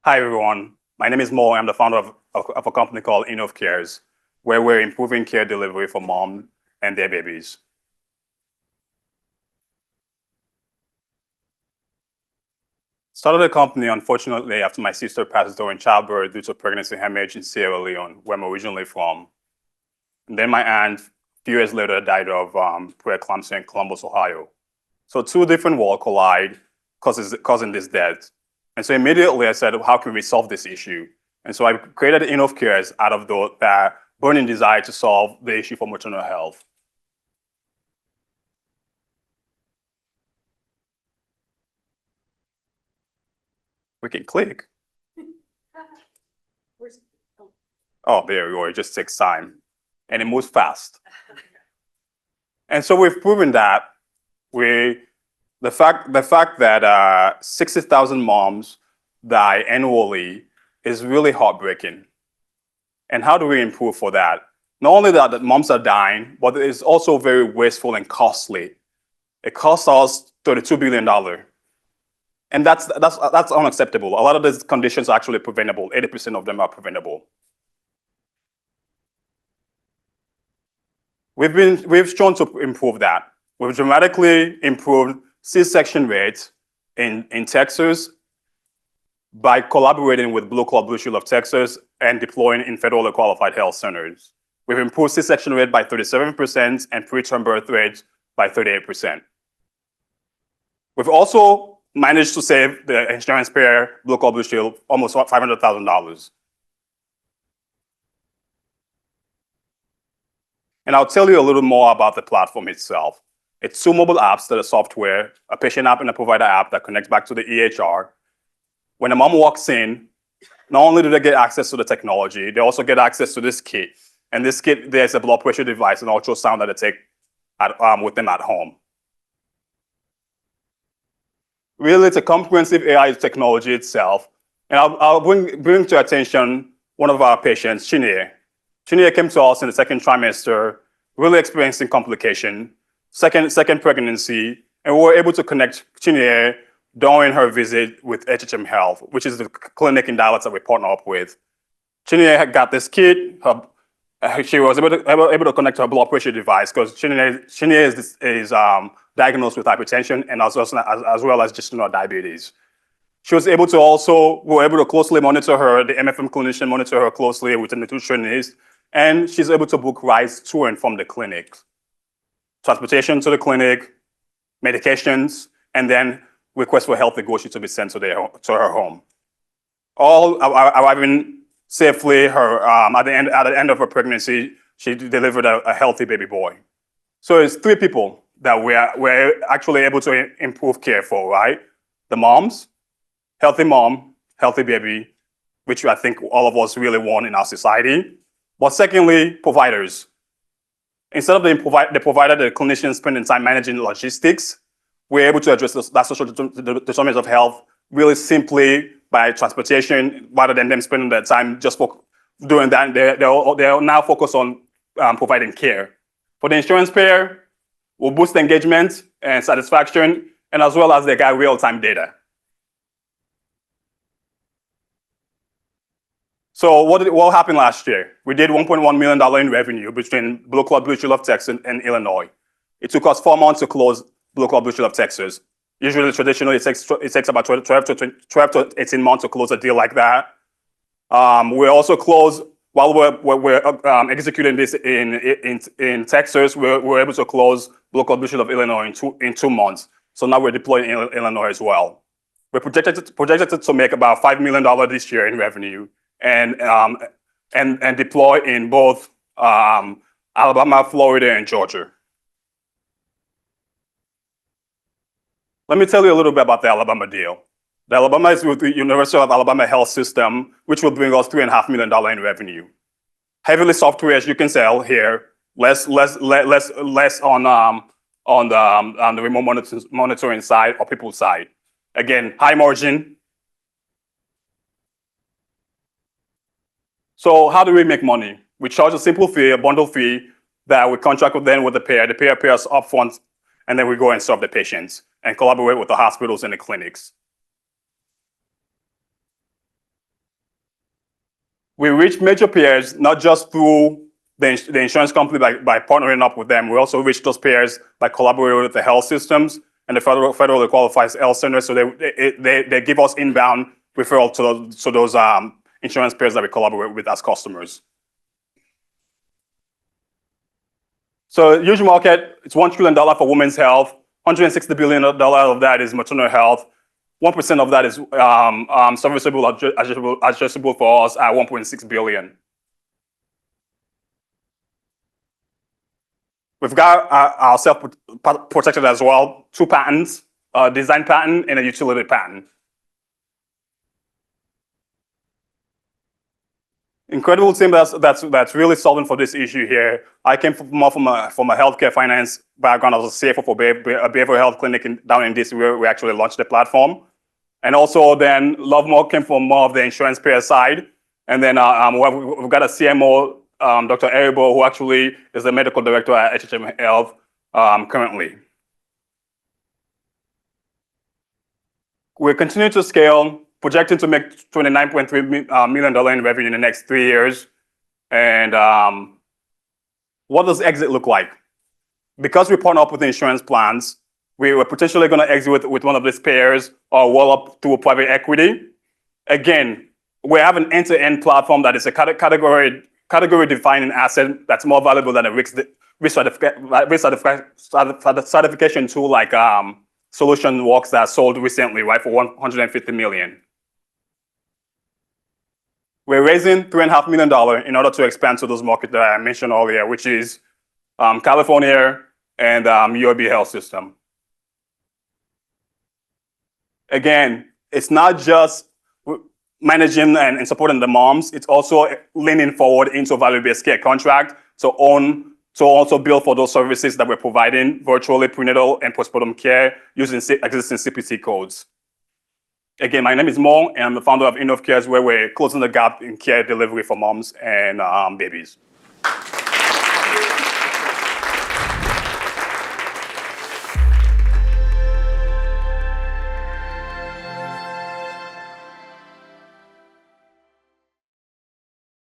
Hi, everyone. My name is Mo. I'm the founder of a company called InovCares, where we're improving care delivery for moms and their babies. Started the company, unfortunately, after my sister passed during childbirth due to pregnancy hemorrhage in Sierra Leone, where I'm originally from. And then my aunt, a few years later, died of preeclampsia in Columbus, Ohio. So two different worlds collide, causing this death. And so immediately I said, how can we solve this issue? And so I created InovCares out of that burning desire to solve the issue for maternal health. We can click. Oh, there we go. It just takes time. And it moves fast. And so we've proven that the fact that 60,000 moms die annually is really heartbreaking. And how do we improve for that? Not only that moms are dying, but it's also very wasteful and costly. It costs us $32 billion. And that's unacceptable. A lot of these conditions are actually preventable. 80% of them are preventable. We've shown to improve that. We've dramatically improved C-section rates in Texas by collaborating with Blue Cross Blue Shield of Texas and deploying in federally qualified health centers. We've improved C-section rate by 37% and preterm birth rates by 38%. We've also managed to save the insurance payer, Blue Cross Blue Shield, almost $500,000. And I'll tell you a little more about the platform itself. It's two mobile apps that are software, a patient app and a provider app that connects back to the EHR. When a mom walks in, not only do they get access to the technology, they also get access to this kit. And this kit, there's a blood pressure device and ultrasound that they take with them at home. Really, it's a comprehensive AI technology itself. And I'll bring to attention one of our patients, Chineye. Chineye came to us in the second trimester, really experiencing complication, second pregnancy, and we were able to connect Chineye during her visit with HHM Health, which is the clinic in Dallas that we partner up with. Chineye had got this kit. She was able to connect to her blood pressure device because Chineye is diagnosed with hypertension and as well as gestational diabetes. She was able to we were able to closely monitor her. The MFM clinician monitor her closely with a nutritionist, and she's able to book rides to and from the clinic, transportation to the clinic, medications, and then request for health negotiation to be sent to her home. All arriving safely. At the end of her pregnancy, she delivered a healthy baby boy. So it's three people that we're actually able to improve care for, right? The moms, healthy mom, healthy baby, which I think all of us really want in our society. But secondly, providers. Instead of the provider, the clinician spending time managing logistics, we're able to address that social determinants of health really simply by transportation, rather than them spending their time just for doing that. They're now focused on providing care. For the insurance payer, we'll boost engagement and satisfaction, and as well as they got real-time data. So what happened last year? We did $1.1 million in revenue between Blue Cross Blue Shield of Texas and Illinois. It took us 4 months to close Blue Cross Blue Shield of Texas. Usually, traditionally, it takes about 12 to 18 months to close a deal like that. We also closed, while we're executing this in Texas, we're able to close Blue Cross Blue Shield of Illinois in 2 months. So now we're deploying in Illinois as well. We're projected to make about $5 million this year in revenue, and deploy in both Alabama, Florida, and Georgia. Let me tell you a little bit about the Alabama deal. The Alabama is with the University of Alabama Health System, which will bring us $3.5 million in revenue. Heavily software, as you can tell here, less on the remote monitoring side or people side. Again, high margin. So how do we make money? We charge a simple fee, a bundle fee that we contract with the payer. The payer pays us upfront, and then we go and serve the patients and collaborate with the hospitals and the clinics. We reach major payers, not just through the insurance company by partnering up with them. We also reach those payers by collaborating with the health systems and the federally qualified health centers. So they give us inbound referral to those insurance payers that we collaborate with as customers. So huge market, it's $1 trillion for women's health. $160 billion of that is maternal health. 1% of that is serviceable addressable for us at $1.6 billion. We've got ourselves protected as well. 2 patents, a design patent and a utility patent. Incredible team that's really solving for this issue here. I came more from a healthcare finance background. I was a CFO for a behavioral health clinic down in DC where we actually launched the platform. And also then Lovemore came from more of the insurance payer side. And then we've got a CMO, Dr. Eribo, who actually is the medical director at HHM Health currently. We're continuing to scale, projecting to make $29.3 million in revenue in the next 3 years. And what does exit look like? Because we partner up with the insurance plans, we were potentially going to exit with one of these payers or roll up through private equity. Again, we have an end-to-end platform that is a category-defining asset that's more valuable than a risk certification tool like SolutionWorks that sold recently, right, for $150 million. We're raising $3.5 million in order to expand to those markets that I mentioned earlier, which is California and UAB Health System. Again, it's not just managing and supporting the moms, it's also leaning forward into value-based care contract to also bill for those services that we're providing virtually, prenatal and postpartum care using existing CPT codes. Again, my name is Mo, and I'm the founder of InovCares, where we're closing the gap in care delivery for moms and babies.